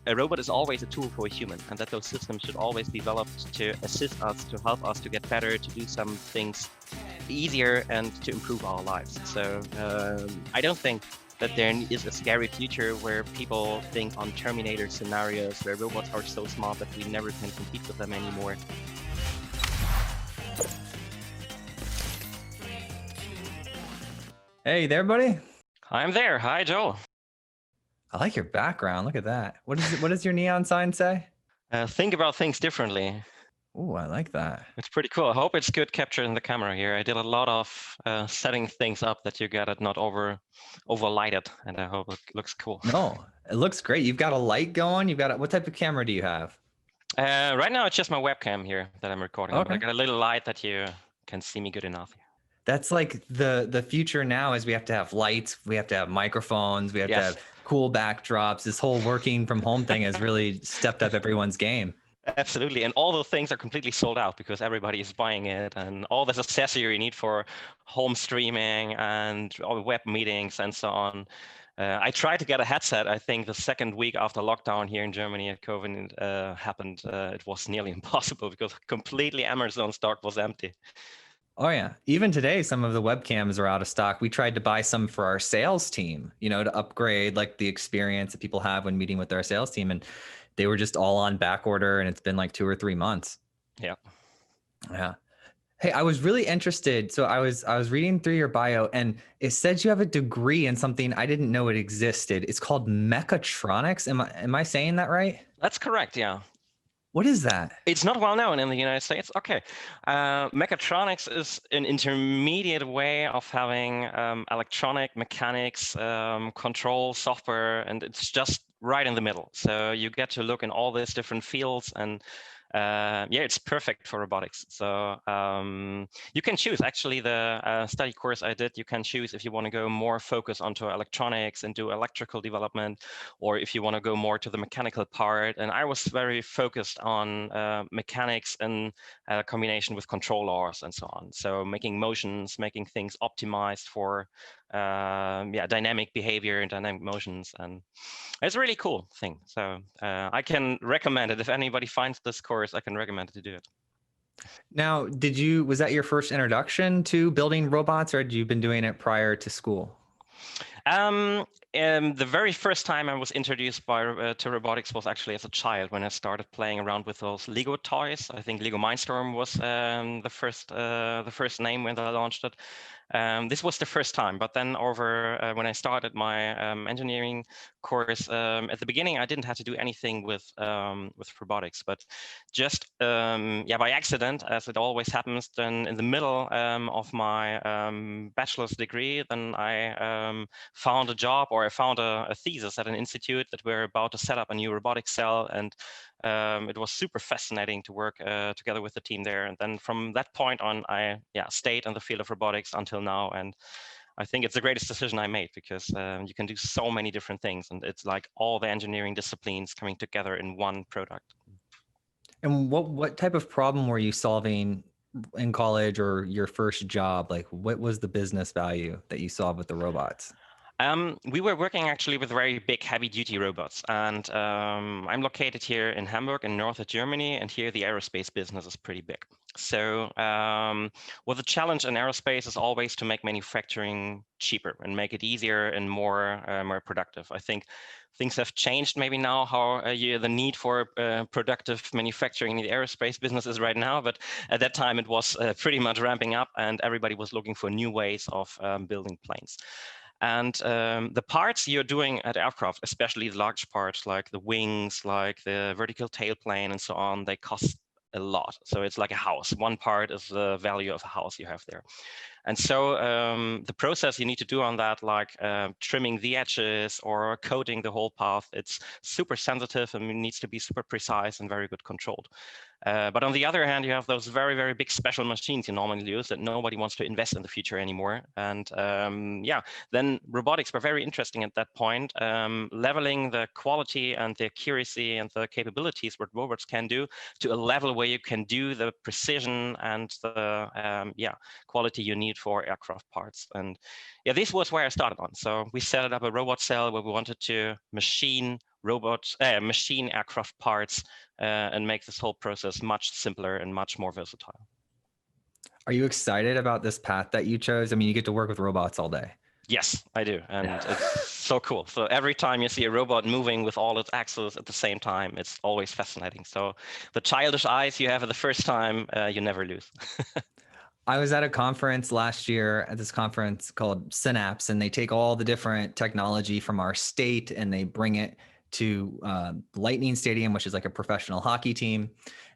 a robot is always a tool for a human, and that those systems should always be developed to assist us, to help us to get better, to do some things easier, and to improve our lives. So I don't think that there is a scary future where people think on Terminator scenarios where robots are so smart that we never can compete with them anymore. Hey there, buddy. I'm there. Hi, Joel. I like your background. Look at that. What does your neon sign say? Think about things differently. Oh, I like that. It's pretty cool. I hope it's good captured in the camera here. I did a lot of setting things up that you get it not overlighted, and I hope it looks cool. No, it looks great. You've got a light going. What type of camera do you have? Right now, it's just my webcam here that I'm recording. Okay. I got a little light that you can see me good enough. That's like the future now is we have to have lights, we have to have microphones, we have to have cool backdrops. This whole working from home thing has really stepped up everyone's game. Absolutely. And all those things are completely sold out because everybody is buying it, and all this accessory you need for home streaming and all the web meetings and so on. I tried to get a headset. I think the second week after lockdown here in Germany at COVID happened, it was nearly impossible because completely Amazon stock was empty. Oh yeah. Even today, some of the webcams are out of stock. We tried to buy some for our sales team, to upgrade like the experience that people have when meeting with our sales team. And they were just all on back order, and it's been like 2 or 3 months. Yeah. Yeah. Hey, I was really interested. So I was reading through your bio, and it said you have a degree in something I didn't know it existed. It's called Mechatronics. Am I saying that right? That's correct. Yeah. What is that? It's not well known in the United States. Okay. Mechatronics is an intermediate way of having electronic mechanics, control software, and it's just right in the middle. So you get to look in all these different fields, and it's perfect for robotics. So you can choose, actually, the study course I did, you can choose if you want to go more focus onto electronics and do electrical development, or if you want to go more to the mechanical part. And I was very focused on mechanics in combination with controllers and so on. So making motions, making things optimized for dynamic behavior and dynamic motions. And it's a really cool thing. So I can recommend it. If anybody finds this course, I can recommend it to do it. Now, was that your first introduction to building robots, or had you been doing it prior to school? The very first time I was introduced to robotics was actually as a child, when I started playing around with those Lego toys. I think Lego Mindstorm was the first name when I launched it. This was the first time, but then when I started my engineering course, at the beginning I didn't have to do anything with robotics, but just by accident, as it always happens. Then in the middle of my bachelor's degree, then I found a job, or I found a thesis at an institute that we're about to set up a new robotics cell, and it was super fascinating to work together with the team there. And then from that point on, I stayed in the field of robotics until now. And I think it's the greatest decision I made, because you can do so many different things, and it's like all the engineering disciplines coming together in one product. And what type of problem were you solving in college or your first job? Like, what was the business value that you saw with the robots? We were working actually with very big heavy-duty robots, and I'm located here in Hamburg in north of Germany, and here the aerospace business is pretty big. So the challenge in aerospace is always to make manufacturing cheaper and make it easier and more productive. I think things have changed maybe now, how the need for productive manufacturing in the aerospace business is right now, but at that time it was pretty much ramping up, and everybody was looking for new ways of building planes. And the parts you're doing at aircraft, especially the large parts like the wings, like the vertical tail plane and so on, they cost a lot. So it's like a house. One part is the value of a house you have there. And so the process you need to do on that, like trimming the edges or coating the whole path, it's super sensitive and needs to be super precise and very good controlled. But on the other hand, you have those very, very big special machines you normally use that nobody wants to invest in the future anymore. And then robotics were very interesting at that point, leveling the quality and the accuracy and the capabilities what robots can do to a level where you can do the precision and the quality you need need for aircraft parts. And yeah, this was where I started on. So we set up a robot cell where we wanted to machine aircraft parts and make this whole process much simpler and much more versatile. Are you excited about this path that you chose? I mean, you get to work with robots all day. Yes, I do. And it's so cool. So every time you see a robot moving with all its axles at the same time, it's always fascinating. So the childish eyes you have at the first time, you never lose. I was at a conference last year at this conference called Synapse, and they take all the different technology from our state and they bring it to Lightning Stadium, which is like a professional hockey team,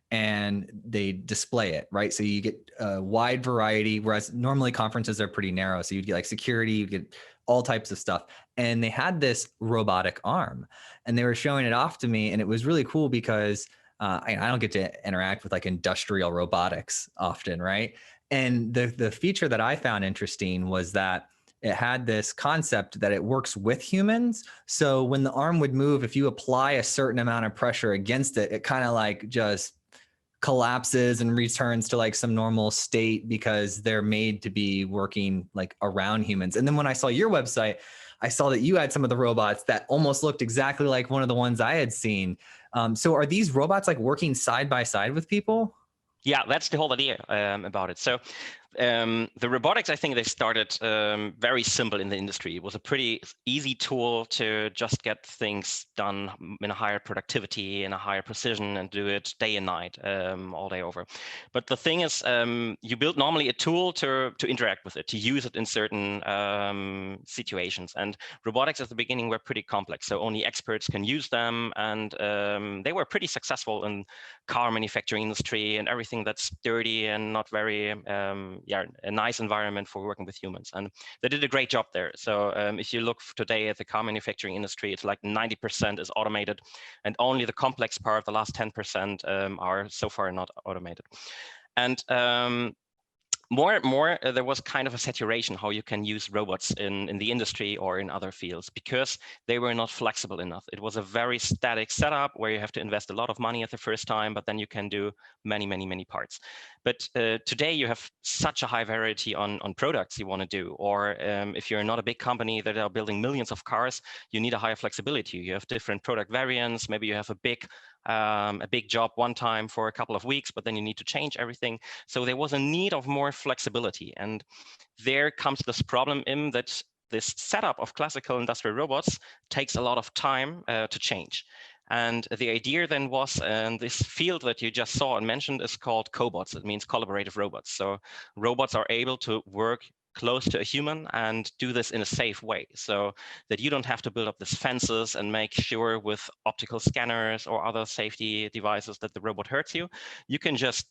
and they display it, right? So you get a wide variety, whereas normally conferences are pretty narrow. So you'd get like security, you'd get all types of stuff. And they had this robotic arm and they were showing it off to me. And it was really cool because I don't get to interact with like industrial robotics often, right? And the feature that I found interesting was that it had this concept that it works with humans. So when the arm would move, if you apply a certain amount of pressure against it, it kind of like just collapses and returns to like some normal state because they're made to be working like around humans. And then when I saw your website, I saw that you had some of the robots that almost looked exactly like one of the ones I had seen. So are these robots like working side by side with people? Yeah, that's the whole idea about it. So the robotics, I think they started very simple in the industry. It was a pretty easy tool to just get things done in a higher productivity and a higher precision and do it day and night, all day over. But the thing is, you build normally a tool to interact with it, to use it in certain situations. And robotics at the beginning were pretty complex, so only experts can use them. And they were pretty successful in car manufacturing industry and everything that's dirty and not very a nice environment for working with humans. And they did a great job there. So if you look today at the car manufacturing industry, it's like 90% is automated and only the complex part, the last 10% are so far not automated. And more and more, there was kind of a saturation how you can use robots in the industry or in other fields because they were not flexible enough. It was a very static setup where you have to invest a lot of money at the first time, but then you can do many parts. But today you have such a high variety on products you want to do, or if you're not a big company that are building millions of cars, you need a higher flexibility. You have different product variants. Maybe you have a big job one time for a couple of weeks, but then you need to change everything. So there was a need of more flexibility. And there comes this problem in that this setup of classical industrial robots takes a lot of time to change. And the idea then was, and this field that you just saw and mentioned is called cobots. It means collaborative robots. So robots are able to work close to a human and do this in a safe way, so that you don't have to build up these fences and make sure with optical scanners or other safety devices that the robot hurts you. You can just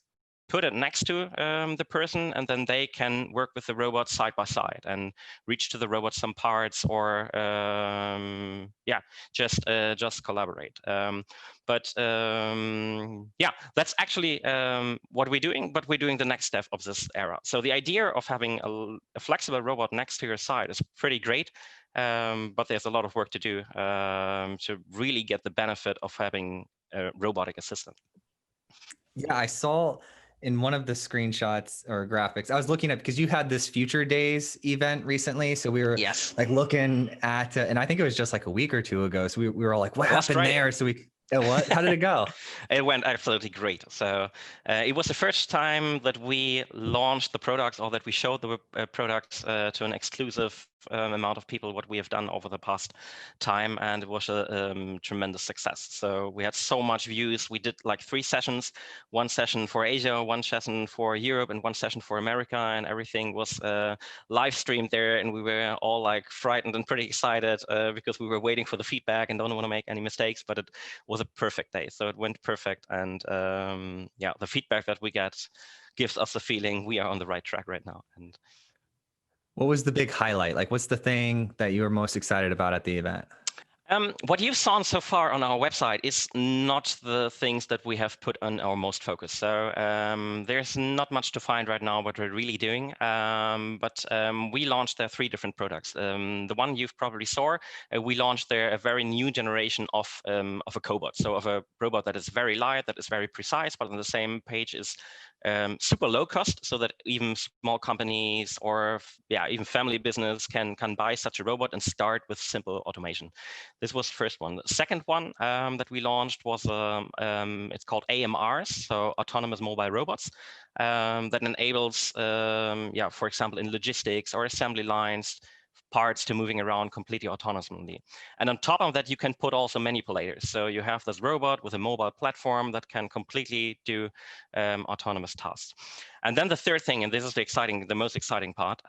put it next to the person, and then they can work with the robot side by side and reach to the robot some parts, or just collaborate. Yeah, that's actually what we're doing, but we're doing the next step of this era. So the idea of having a flexible robot next to your side is pretty great, but there's a lot of work to do to really get the benefit of having a robotic assistant. Yeah, I saw in one of the screenshots or graphics, I was looking at, because you had this Future Days event recently. So we were like looking at, and I think it was just like a week or two ago. So we were all like, what happened there? So how did it go? It went absolutely great. So it was the first time that we launched the products, or that we showed the products to an exclusive amount of people, what we have done over the past time, and it was a tremendous success. So we had so much views. We did like 3 sessions, 1 session for Asia, 1 session for Europe, and 1 session for America, and everything was live streamed there, and we were all like frightened and pretty excited because we were waiting for the feedback and don't want to make any mistakes, but it was a perfect day. So it went perfect, and yeah, the feedback that we get gives us the feeling we are on the right track right now. And what was the big highlight? Like, what's the thing that you were most excited about at the event? What you've seen so far on our website is not the things that we have put on our most focus. So there's not much to find right now what we're really doing. But we launched there 3 different products. The one you've probably saw, we launched there a very new generation of a cobot. So of a robot that is very light, that is very precise, but on the same page is super low cost, so that even small companies or even family business can buy such a robot and start with simple automation. This was the first one. The second one that we launched was it's called AMRs, so autonomous mobile robots, that enables, for example, in logistics or assembly lines, parts to moving around completely autonomously. And on top of that, you can put also manipulators. So you have this robot with a mobile platform that can completely do autonomous tasks. And then the third thing, and this is the most exciting part,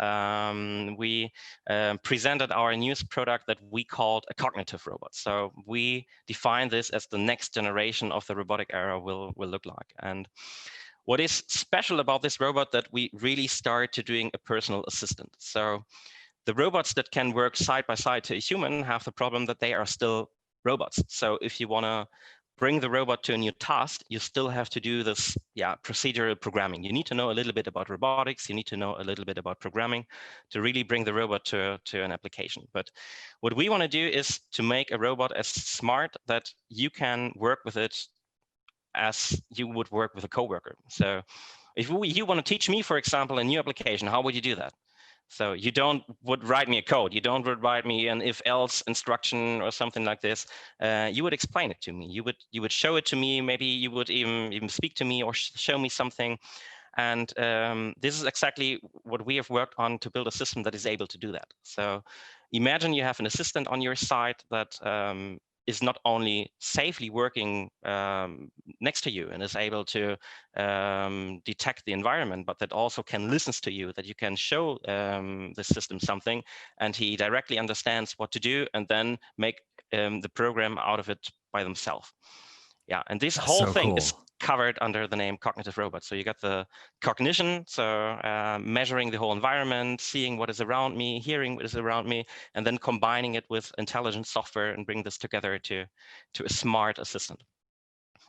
we presented our newest product that we called a cognitive robot. So we define this as the next generation of the robotic era will look like. And what is special about this robot that we really start to doing a personal assistant. So the robots that can work side by side to a human have the problem that they are still robots. So if you want to bring the robot to a new task, you still have to do this procedural programming. You need to know a little bit about robotics. You need to know a little bit about programming to really bring the robot to an application. But what we want to do is to make a robot as smart that you can work with it as you would work with a coworker. So if you want to teach me, for example, a new application, how would you do that? So you would write me a code. You don't would write me an if-else instruction or something like this. You would explain it to me. You would show it to me. Maybe you would even speak to me or show me something. And this is exactly what we have worked on to build a system that is able to do that. So imagine you have an assistant on your side that is not only safely working next to you and is able to detect the environment, but that also can listen to you, that you can show the system something, and he directly understands what to do and then make the program out of it by themselves. Yeah, and this That's whole so thing cool. is covered under the name cognitive robot. So you got the cognition, so measuring the whole environment, seeing what is around me, hearing what is around me, and then combining it with intelligent software and bring this together to a smart assistant.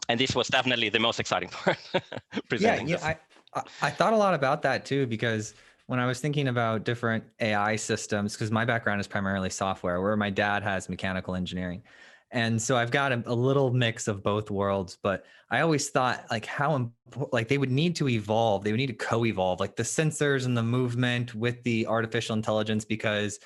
And this was definitely the most exciting part, presenting this. I thought a lot about that too, because when I was thinking about different AI systems, because my background is primarily software, where my dad has mechanical engineering. And so I've got a little mix of both worlds, but I always thought like like they would need to evolve. They would need to co-evolve, like the sensors and the movement with the artificial intelligence, because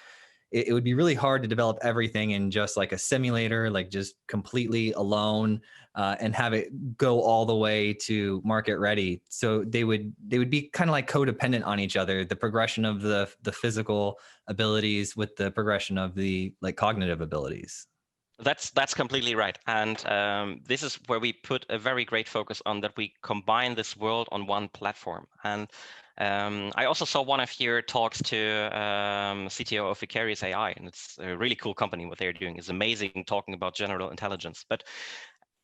it would be really hard to develop everything in just like a simulator, like just completely alone, and have it go all the way to market ready. So they would be kind of like codependent on each other, the progression of the physical abilities with the progression of the like cognitive abilities. That's completely right. And this is where we put a very great focus on that we combine this world on one platform. And I also saw one of your talks to CTO of Vicarious AI, and it's a really cool company. What they're doing is amazing, talking about general intelligence. But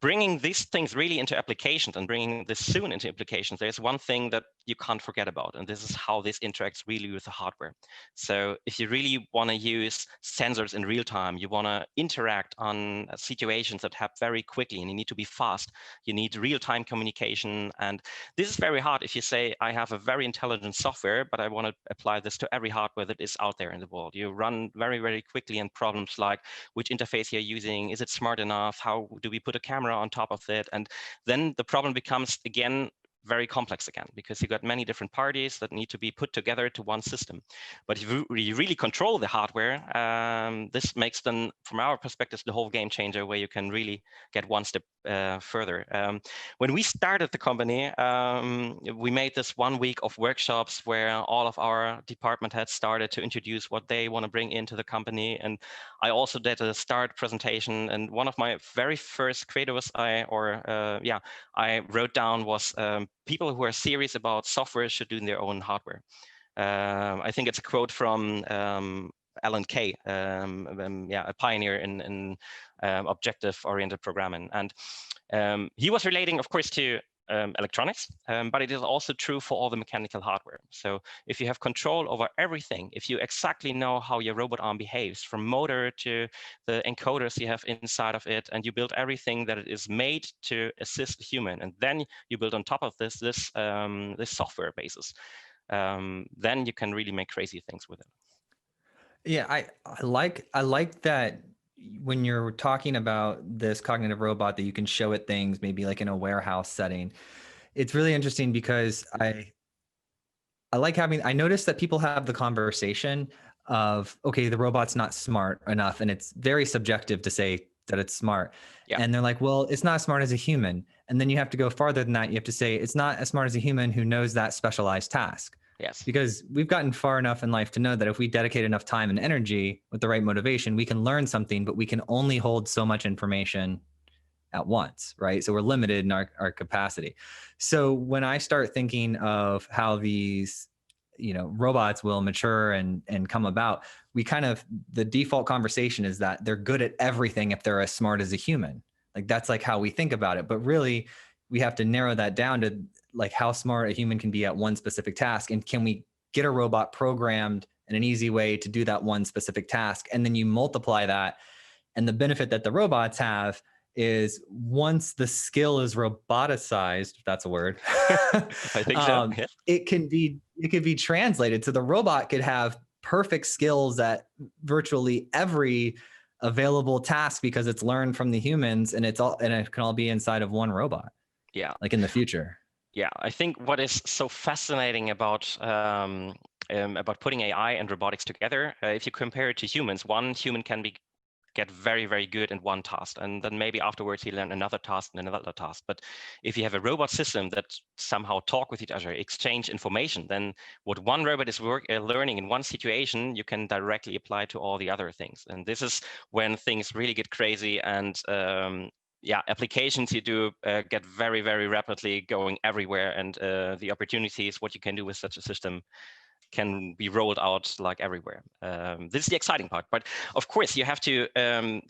bringing these things really into applications and bringing this soon into applications, there's one thing that you can't forget about, and this is how this interacts really with the hardware. So if you really want to use sensors in real time, you want to interact on situations that happen very quickly, and you need to be fast. You need real-time communication, and this is very hard if you say, I have a very intelligent software, but I want to apply this to every hardware that is out there in the world. You run very, very quickly in problems like which interface you're using, is it smart enough, how do we put a camera on top of it? And then the problem becomes, again, very complex again, because you got many different parties that need to be put together to one system. But if you really control the hardware, this makes then, from our perspective, the whole game changer, where you can really get one step further. When we started the company, we made this 1 week of workshops where all of our department heads started to introduce what they want to bring into the company. And I also did a start presentation. And one of my very first creatives I wrote down was people who are serious about software should do their own hardware. I think it's a quote from Alan Kay, a pioneer in objective-oriented programming. And he was relating, of course, to electronics, but it is also true for all the mechanical hardware. So if you have control over everything, if you exactly know how your robot arm behaves, from motor to the encoders you have inside of it, and you build everything that it is made to assist a human, and then you build on top of this software basis, then you can really make crazy things with it. Yeah, I like that when you're talking about this cognitive robot that you can show it things maybe like in a warehouse setting. It's really interesting because I noticed that people have the conversation of, okay, the robot's not smart enough, and it's very subjective to say that it's smart. Yeah. And they're like, well, it's not as smart as a human. And then you have to go farther than that. You have to say it's not as smart as a human who knows that specialized task. Yes. Because we've gotten far enough in life to know that if we dedicate enough time and energy with the right motivation, we can learn something, but we can only hold so much information at once, right? So we're limited in our capacity. So when I start thinking of how these, robots will mature and come about, the default conversation is that they're good at everything if they're as smart as a human. Like that's like how we think about it. But really, we have to narrow that down to like how smart a human can be at one specific task. And can we get a robot programmed in an easy way to do that one specific task? And then you multiply that. And the benefit that the robots have is once the skill is roboticized, if that's a word, I think so. Yeah. it could be translated. So the robot could have perfect skills at virtually every available task because it's learned from the humans, and it can all be inside of one robot. Yeah. Like in the future. Yeah, I think what is so fascinating about putting AI and robotics together, if you compare it to humans, one human can get very, very good in one task, and then maybe afterwards he learn another task and another task. But if you have a robot system that somehow talk with each other, exchange information, then what one robot is learning in one situation, you can directly apply to all the other things. And this is when things really get crazy, and applications you do get very, very rapidly going everywhere, and the opportunities, what you can do with such a system, can be rolled out like everywhere. This is the exciting part, but of course you have to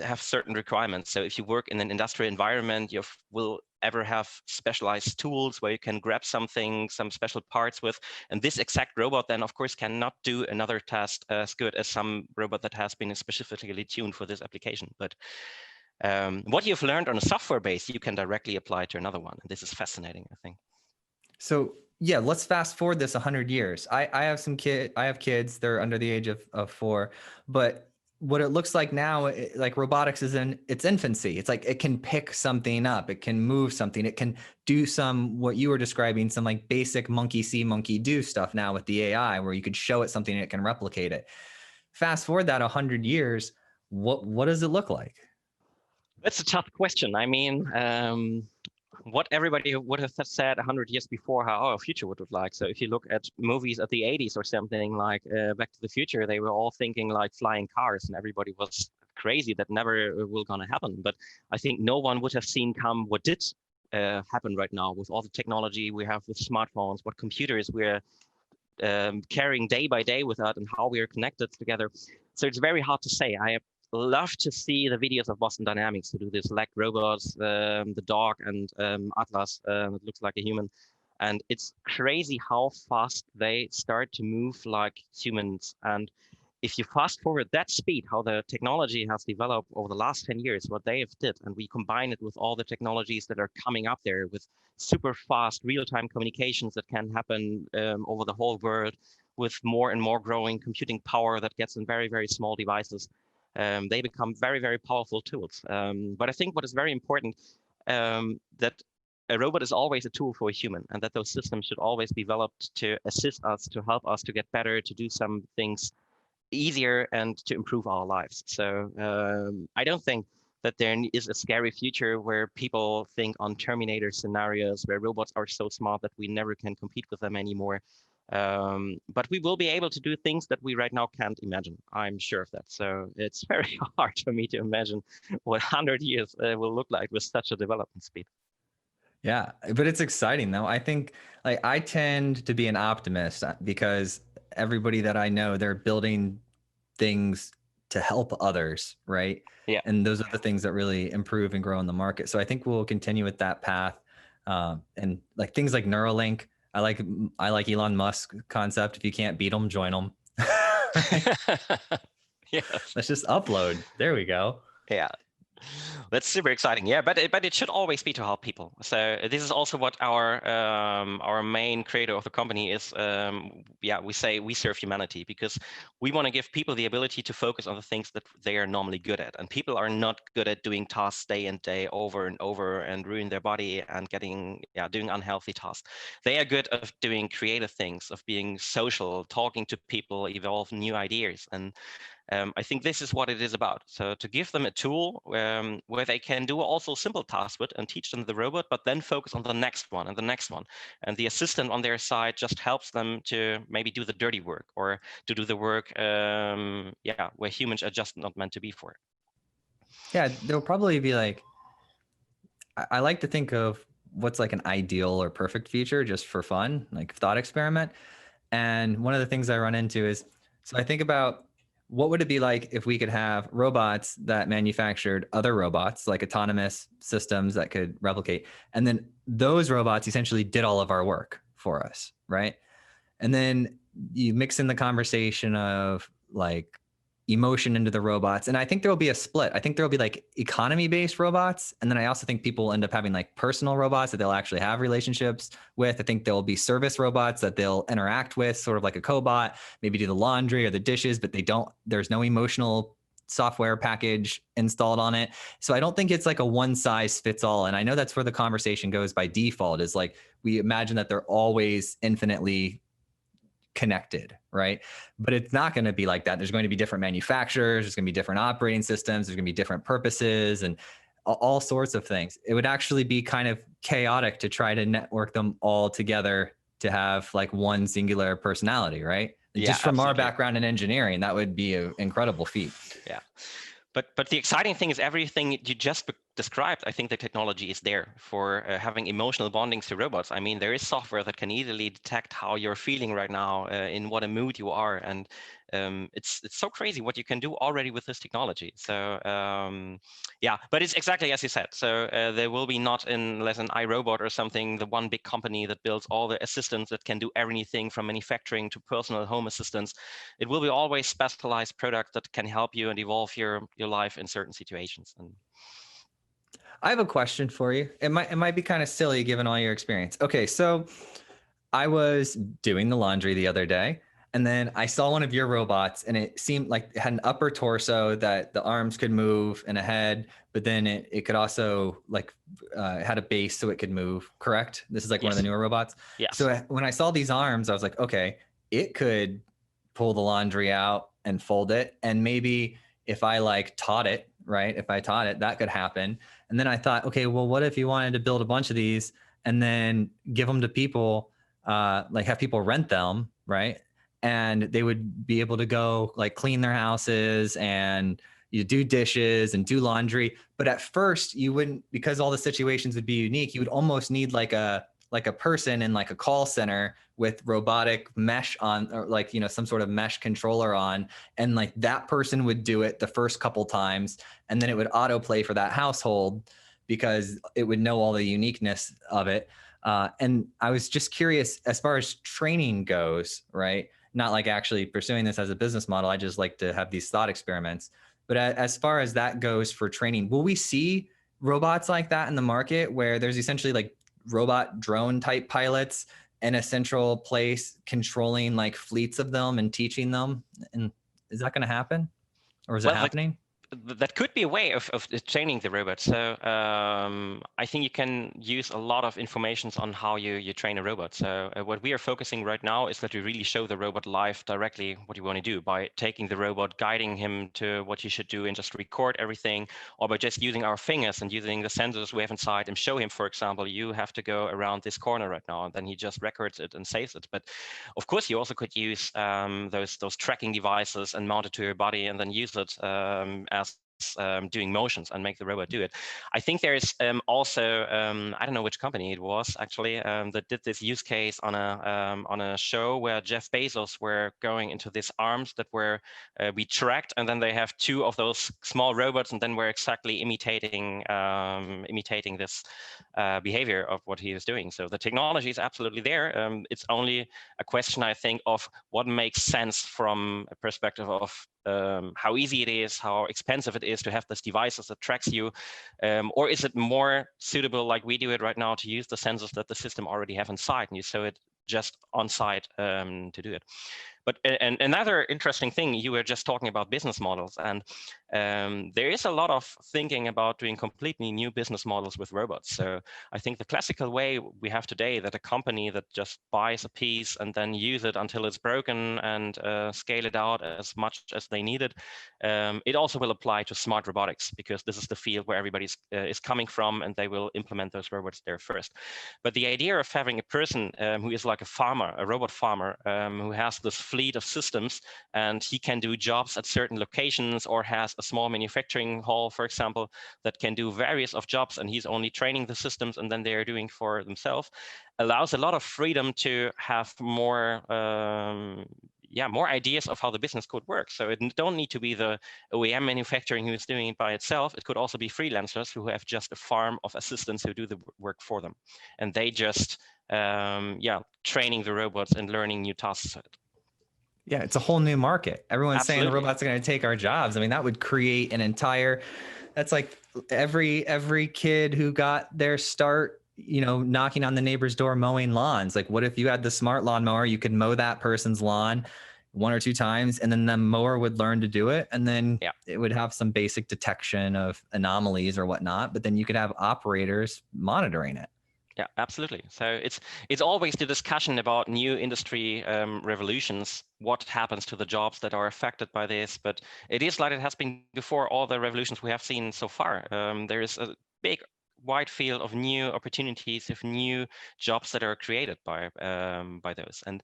have certain requirements. So if you work in an industrial environment, you will ever have specialized tools where you can grab something, some special parts with, and this exact robot then of course cannot do another task as good as some robot that has been specifically tuned for this application. But what you've learned on a software base, you can directly apply to another one. And this is fascinating, I think. So yeah, let's fast forward this 100 years. I have kids, they're under the age of 4, but what it looks like now, like robotics is in its infancy. It's like it can pick something up, it can move something, it can do what you were describing, some like basic monkey see, monkey do stuff now with the AI, where you could show it something and it can replicate it. Fast forward that 100 years, what does it look like? That's a tough question. I mean, what everybody would have said 100 years before how our future would look like. So if you look at movies of the 80s or something like Back to the Future, they were all thinking like flying cars, and everybody was crazy that never will gonna happen. But I think no one would have seen come what did happen right now with all the technology we have with smartphones, what computers we're carrying day by day with us, and how we are connected together. So it's very hard to say. I love to see the videos of Boston Dynamics who do this leg robots, the dog, and Atlas, it looks like a human. And it's crazy how fast they start to move like humans. And if you fast forward that speed, how the technology has developed over the last 10 years, what they have did, and we combine it with all the technologies that are coming up there with super fast real-time communications that can happen over the whole world, with more and more growing computing power that gets in very, very small devices. They become very, very powerful tools. But I think what is very important, that a robot is always a tool for a human, and that those systems should always be developed to assist us, to help us to get better, to do some things easier, and to improve our lives. So I don't think that there is a scary future where people think on Terminator scenarios where robots are so smart that we never can compete with them anymore. But we will be able to do things that we right now can't imagine. I'm sure of that. So it's very hard for me to imagine what 100 years will look like with such a development speed. Yeah, but it's exciting though. I think like I tend to be an optimist because everybody that I know, they're building things to help others, right? Yeah. And those are the things that really improve and grow in the market. So I think we'll continue with that path. And like things like Neuralink, I like Elon Musk concept. If you can't beat them, join them. Yes. Let's just upload. There we go. Yeah. That's super exciting. Yeah, but it should always be to help people. So this is also what our main creator of the company is. Yeah, we say we serve humanity because we want to give people the ability to focus on the things that they are normally good at. And people are not good at doing tasks day and day over and over and ruin their body and doing unhealthy tasks. They are good at doing creative things, of being social, talking to people, evolve new ideas. And I think this is what it is about. So to give them a tool where they can do also simple tasks with and teach them the robot, but then focus on the next one and the next one. And the assistant on their side just helps them to maybe do the dirty work or to do the work, where humans are just not meant to be for. Yeah, there'll probably be like, I like to think of what's like an ideal or perfect future just for fun, like thought experiment. And one of the things I run into is, so I think about what would it be like if we could have robots that manufactured other robots, like autonomous systems that could replicate, and then those robots essentially did all of our work for us, right? And then you mix in the conversation of like emotion into the robots. And I think there will be a split. I think there will be like economy-based robots. And then I also think people will end up having like personal robots that they'll actually have relationships with. I think there will be service robots that they'll interact with, sort of like a cobot, maybe do the laundry or the dishes, but there's no emotional software package installed on it. So I don't think it's like a one size fits all. And I know that's where the conversation goes by default, is like we imagine that they're always infinitely connected, right? But it's not going to be like that. There's going to be different manufacturers, there's going to be different operating systems, there's going to be different purposes and all sorts of things. It would actually be kind of chaotic to try to network them all together to have like one singular personality, right? Yeah, just from absolutely. our background in engineering, that would be an incredible feat. Yeah. But the exciting thing is everything you just described. I think the technology is there for having emotional bondings to robots. I mean, there is software that can easily detect how you're feeling right now, in what a mood you are, and it's so crazy what you can do already with this technology. So but it's exactly as you said. So there will be not unless an iRobot or something, the one big company that builds all the assistants that can do everything from manufacturing to personal home assistants. It will be always specialized product that can help you and evolve your life in certain situations. And I have a question for you. It might be kind of silly given all your experience. Okay, so I was doing the laundry the other day, and then I saw one of your robots, and it seemed like it had an upper torso that the arms could move and a head, but then it could also like had a base so it could move. Correct? This is like one of the newer robots. Yes. So when I saw these arms, I was like, okay, it could pull the laundry out and fold it, and maybe if I like taught it, right? If I taught it, that could happen. And then I thought, okay, well, what if you wanted to build a bunch of these and then give them to people? Like have people rent them, right? And they would be able to go like clean their houses and you do dishes and do laundry. But at first you wouldn't, because all the situations would be unique, you would almost need like a person in like a call center with robotic mesh on, or like, some sort of mesh controller on. And like that person would do it the first couple times. And then it would autoplay for that household because it would know all the uniqueness of it. And I was just curious, as far as training goes, right? Not like actually pursuing this as a business model. I just like to have these thought experiments. But as far as that goes for training, will we see robots like that in the market where there's essentially like robot drone type pilots in a central place controlling like fleets of them and teaching them? And is that going to happen, or is it happening? That could be a way of training the robot. So I think you can use a lot of information on how you train a robot. So what we are focusing right now is that we really show the robot live directly what you want to do by taking the robot, guiding him to what you should do and just record everything, or by just using our fingers and using the sensors we have inside and show him, for example, you have to go around this corner right now, and then he just records it and saves it. But of course, you also could use those tracking devices and mount it to your body and then use it as doing motions and make the robot do it. I think there's also, I don't know which company it was actually, that did this use case on a show where Jeff Bezos were going into these arms that were we tracked, and then they have two of those small robots, and then we're exactly imitating this behavior of what he is doing. So the technology is absolutely there. It's only a question, I think, of what makes sense from a perspective of how easy it is, how expensive it is to have this devices that tracks you, or is it more suitable, like we do it right now, to use the sensors that the system already have inside, and you show it just on site to do it. But and another interesting thing, you were just talking about business models, and there is a lot of thinking about doing completely new business models with robots. So I think the classical way we have today, that a company that just buys a piece and then use it until it's broken and scale it out as much as they need it, it also will apply to smart robotics, because this is the field where everybody is coming from, and they will implement those robots there first. But the idea of having a person who is like a farmer, a robot farmer, who has this fleet of systems, and he can do jobs at certain locations, or has a small manufacturing hall, for example, that can do various of jobs, and he's only training the systems and then they're doing for themselves, allows a lot of freedom to have more more ideas of how the business could work. So it don't need to be the OEM manufacturing who is doing it by itself. It could also be freelancers who have just a farm of assistants who do the work for them, and they just training the robots and learning new tasks. Yeah, it's a whole new market. Everyone's saying the Absolutely. robots are going to take our jobs. I mean, that would create an entire, that's like every kid who got their start, knocking on the neighbor's door, mowing lawns. Like, what if you had the smart lawnmower? You could mow that person's lawn 1 or 2 times, and then the mower would learn to do it. And then it would have some basic detection of anomalies or whatnot, but then you could have operators monitoring it. Yeah, absolutely. So it's always the discussion about new industry revolutions, what happens to the jobs that are affected by this. But it is like it has been before all the revolutions we have seen so far. There is a big wide field of new opportunities, of new jobs that are created by those. And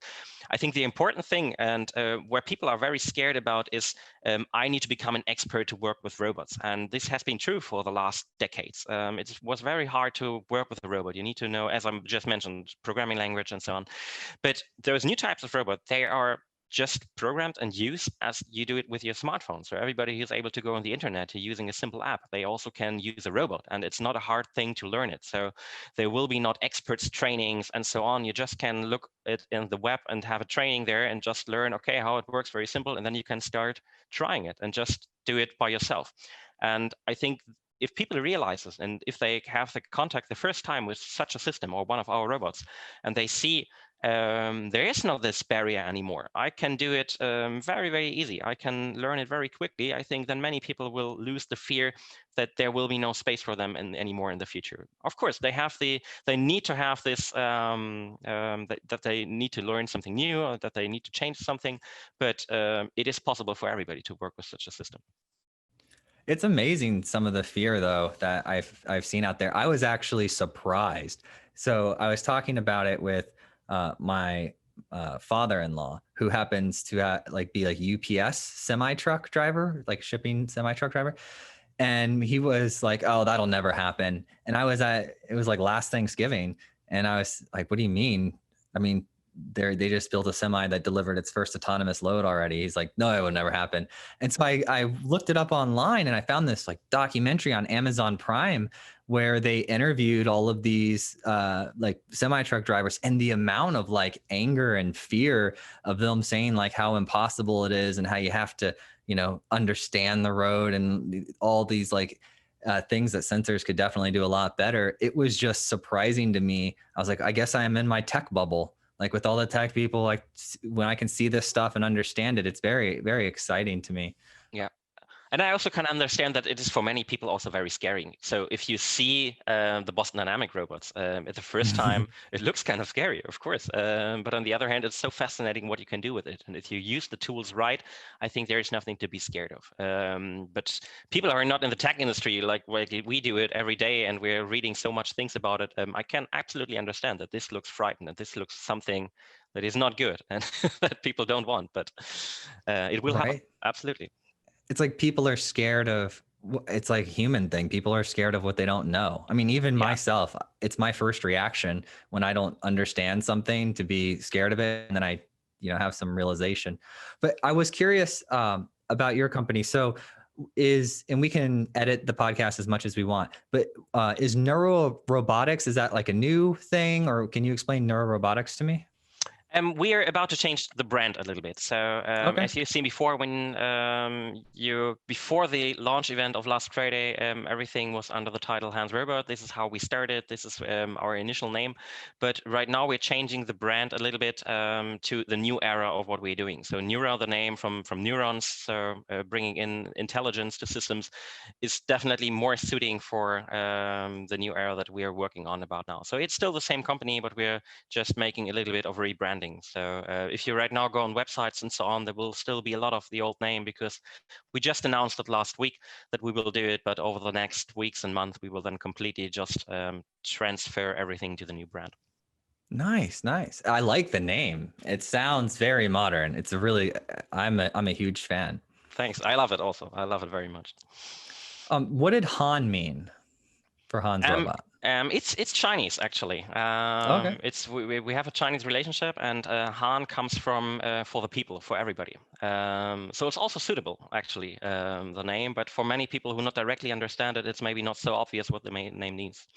I think the important thing, and where people are very scared about, is I need to become an expert to work with robots. And this has been true for the last decades. It was very hard to work with a robot. You need to know, as I just mentioned, programming language and so on. But those new types of robot, they are just programmed and used as you do it with your smartphone. So everybody who's able to go on the internet using a simple app, they also can use a robot, and it's not a hard thing to learn it. So there will be not experts trainings and so on. You just can look it in the web and have a training there and just learn, okay, how it works, very simple. And then you can start trying it and just do it by yourself. And I think if people realize this, and if they have the contact the first time with such a system or one of our robots, and they see there is not this barrier anymore, I can do it very, very easy, I can learn it very quickly, I think then many people will lose the fear that there will be no space for them anymore in the future. Of course, they need to have this, that they need to learn something new, or that they need to change something, but it is possible for everybody to work with such a system. It's amazing, some of the fear, though, that I've seen out there. I was actually surprised. So I was talking about it with my father-in-law, who happens to be like UPS semi-truck driver, like shipping semi-truck driver. And he was like, oh, that'll never happen. And it was like last Thanksgiving. And I was like, what do you mean? I mean, they just built a semi that delivered its first autonomous load already. He's like, no, it would never happen. And so I looked it up online, and I found this like documentary on Amazon Prime where they interviewed all of these like semi-truck drivers, and the amount of like anger and fear of them saying like how impossible it is, and how you have to, understand the road, and all these like things that sensors could definitely do a lot better. It was just surprising to me. I was like, I guess I am in my tech bubble. Like with all the tech people, like when I can see this stuff and understand it, it's very, very exciting to me. Yeah. And I also can understand that it is for many people also very scary. So if you see the Boston Dynamic robots at the first time, it looks kind of scary, of course. But on the other hand, it's so fascinating what you can do with it. And if you use the tools right, I think there is nothing to be scared of. But people are not in the tech industry like we do it every day, and we're reading so much things about it. I can absolutely understand that this looks frightened, and this looks something that is not good and that people don't want. But it will happen. Absolutely. It's like people are scared of it's like a human thing. People are scared of what they don't know. I mean, even Yeah. myself, it's my first reaction when I don't understand something to be scared of it. And then I, have some realization. But I was curious about your company. So and we can edit the podcast as much as we want, but is neuro robotics, is that like a new thing, or can you explain neuro robotics to me? We are about to change the brand a little bit. So Okay. as you've seen before, when before the launch event of last Friday, everything was under the title Hans Robot. This is how we started. This is our initial name. But right now we're changing the brand a little bit to the new era of what we're doing. So Neuro, the name from neurons, so bringing in intelligence to systems, is definitely more suiting for the new era that we are working on about now. So it's still the same company, but we're just making a little bit of rebranding. So if you right now go on websites and so on, there will still be a lot of the old name, because we just announced it last week that we will do it, but over the next weeks and months, we will then completely just transfer everything to the new brand. Nice. I like the name. It sounds very modern. It's I'm a huge fan. Thanks. I love it also. I love it very much. What did Han mean for Han's Robot? It's Chinese actually. Okay. It's we have a Chinese relationship, and Han comes from for the people, for everybody. So it's also suitable actually, the name. But for many people who not directly understand it, it's maybe not so obvious what the main name means.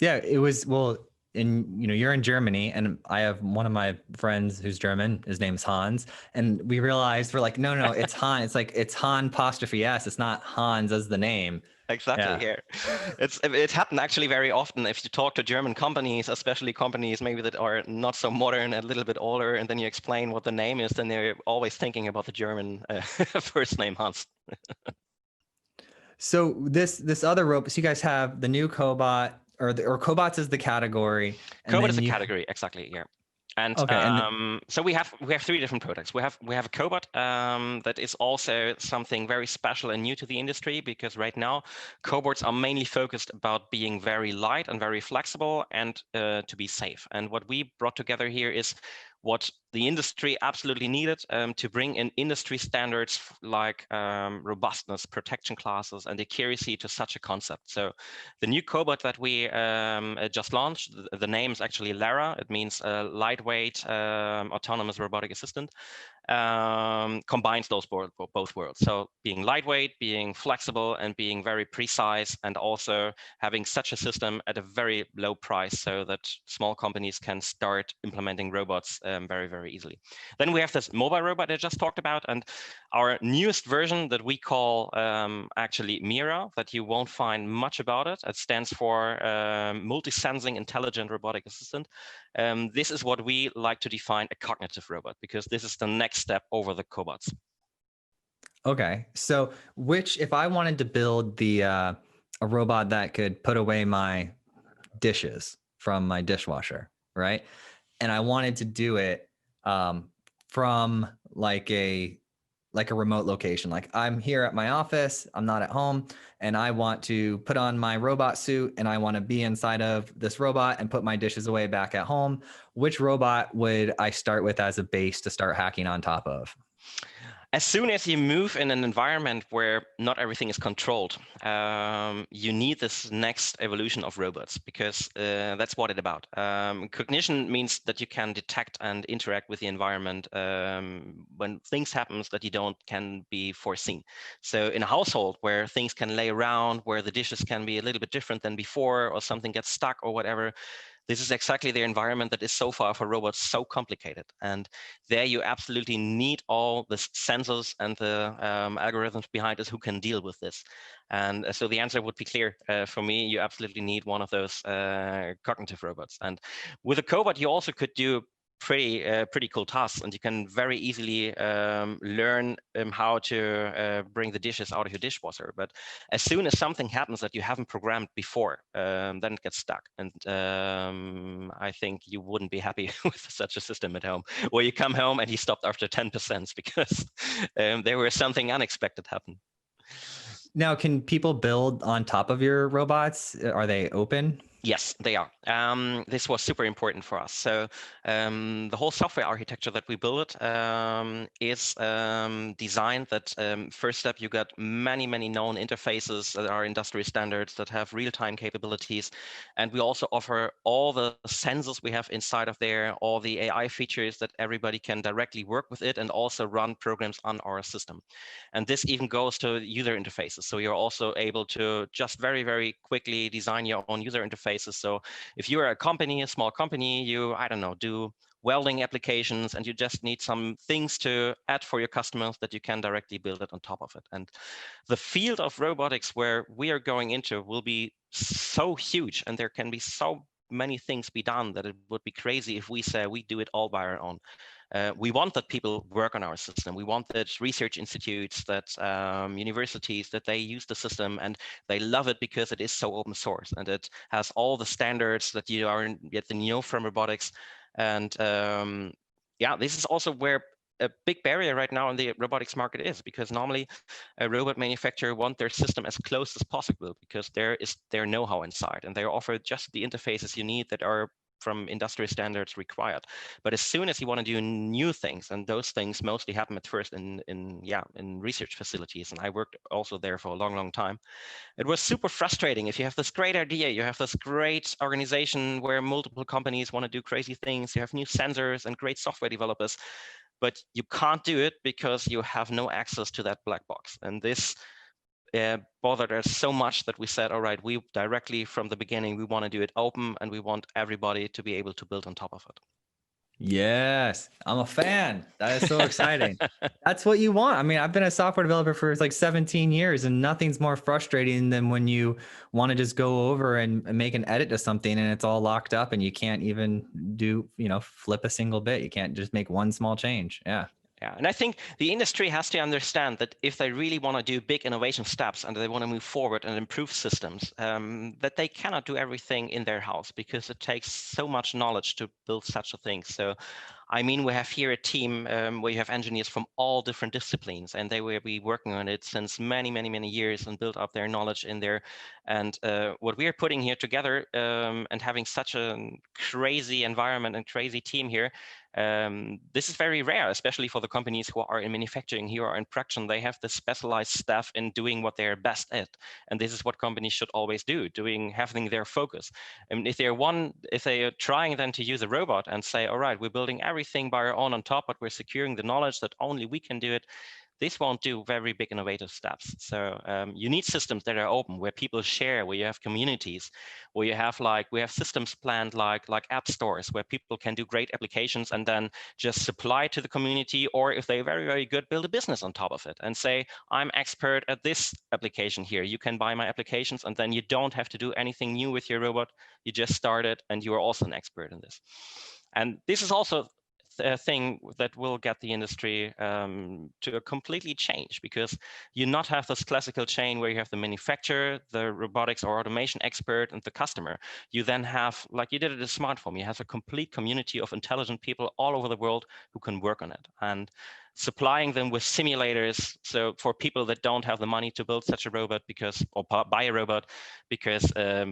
Yeah, it was, well, you're in Germany, and I have one of my friends who's German. His name's Hans, and we realized, we're like, no, it's Han. It's like, it's Han apostrophe S. It's not Hans as the name. Exactly. Yeah. Here, it happened actually very often. If you talk to German companies, especially companies maybe that are not so modern, a little bit older, and then you explain what the name is, then they're always thinking about the German first name Hans. So this other robot, so you guys have the new Cobot, or cobots is the category. And Cobot is then a category, exactly. Yeah. And okay, and so we have three different products. We have a cobot that is also something very special and new to the industry, because right now cobots are mainly focused about being very light and very flexible, and to be safe. And what we brought together here is what the industry absolutely needed to bring in industry standards like robustness, protection classes, and accuracy to such a concept. So the new cobot that we just launched, the name is actually Lara. It means lightweight autonomous robotic assistant. Combines those both worlds. So being lightweight, being flexible, and being very precise, and also having such a system at a very low price, so that small companies can start implementing robots very, very easily. Then we have this mobile robot I just talked about, and our newest version that we call actually Mira, that you won't find much about it. It stands for Multi-Sensing Intelligent Robotic Assistant. This is what we like to define a cognitive robot, because this is the next step over the cobots. okay, so if I wanted to build a robot that could put away my dishes from my dishwasher, right? And I wanted to do it from like a remote location. Like, I'm here at my office, I'm not at home, and I want to put on my robot suit, and I want to be inside of this robot and put my dishes away back at home. Which robot would I start with as a base to start hacking on top of? As soon as you move in an environment where not everything is controlled, you need this next evolution of robots, because that's what it's about. Cognition means that you can detect and interact with the environment when things happen that can be foreseen. So in a household where things can lay around, where the dishes can be a little bit different than before, or something gets stuck or whatever, this is exactly the environment that is so far for robots so complicated. And there you absolutely need all the sensors and the algorithms behind us who can deal with this. And so the answer would be clear. For me, you absolutely need one of those cognitive robots. And with a cobot, you also could do pretty cool tasks, and you can very easily learn how to bring the dishes out of your dishwasher. But as soon as something happens that you haven't programmed before, then it gets stuck. And I think you wouldn't be happy with such a system at home, where you come home and he stopped after 10% because there was something unexpected happen. Now, can people build on top of your robots? Are they open? Yes, they are. This was super important for us. So the whole software architecture that we built is designed that first step, you got many, many known interfaces that are industry standards that have real-time capabilities. And we also offer all the sensors we have inside of there, all the AI features that everybody can directly work with it and also run programs on our system. And this even goes to user interfaces. So you're also able to just very, very quickly design your own user interfaces. So if you're a company, a small company, you, I don't know, do welding applications and you just need some things to add for your customers that you can directly build it on top of it. And the field of robotics where we are going into will be so huge and there can be so many things be done that it would be crazy if we say we do it all by our own. We want that people work on our system. We want that research institutes, that universities, that they use the system and they love it because it is so open source and it has all the standards that you are get to know from robotics. And yeah, this is also where a big barrier right now in the robotics market is, because normally a robot manufacturer want their system as close as possible because there is their know-how inside and they offer just the interfaces you need that are from industry standards required. But as soon as you want to do new things, and those things mostly happen at first in research facilities, and I worked also there for a long, long time, it was super frustrating. If you have this great idea, you have this great organization where multiple companies want to do crazy things, you have new sensors and great software developers, but you can't do it because you have no access to that black box. And this bothered us so much that we said, all right, we directly from the beginning, we want to do it open and we want everybody to be able to build on top of it. Yes, I'm a fan. That is so exciting. That's what you want. I mean, I've been a software developer for like 17 years and nothing's more frustrating than when you want to just go over and make an edit to something and it's all locked up and you can't even do, flip a single bit. You can't just make one small change. Yeah. Yeah, and I think the industry has to understand that if they really want to do big innovation steps and they want to move forward and improve systems, that they cannot do everything in their house because it takes so much knowledge to build such a thing. So, I mean, we have here a team where you have engineers from all different disciplines, and they will be working on it since many, many, many years and build up their knowledge in there. And what we are putting here together and having such a crazy environment and crazy team here, this is very rare, especially for the companies who are in manufacturing, who are in production. They have the specialized staff in doing what they're best at, and this is what companies should always do, having their focus. And if they are trying then to use a robot and say, all right, we're building everything by our own on top, but we're securing the knowledge that only we can do it, this won't do very big innovative steps. So you need systems that are open, where people share, where you have communities, where you have we have systems planned like app stores, where people can do great applications and then just supply to the community, or if they're very, very good, build a business on top of it and say, I'm expert at this application here. You can buy my applications, and then you don't have to do anything new with your robot. You just start it, and you are also an expert in this. And this is also a thing that will get the industry to a completely change, because you not have this classical chain where you have the manufacturer, the robotics or automation expert, and the customer. You then have, like you did at a smartphone, you have a complete community of intelligent people all over the world who can work on it. And supplying them with simulators, so for people that don't have the money to build such a robot or buy a robot, because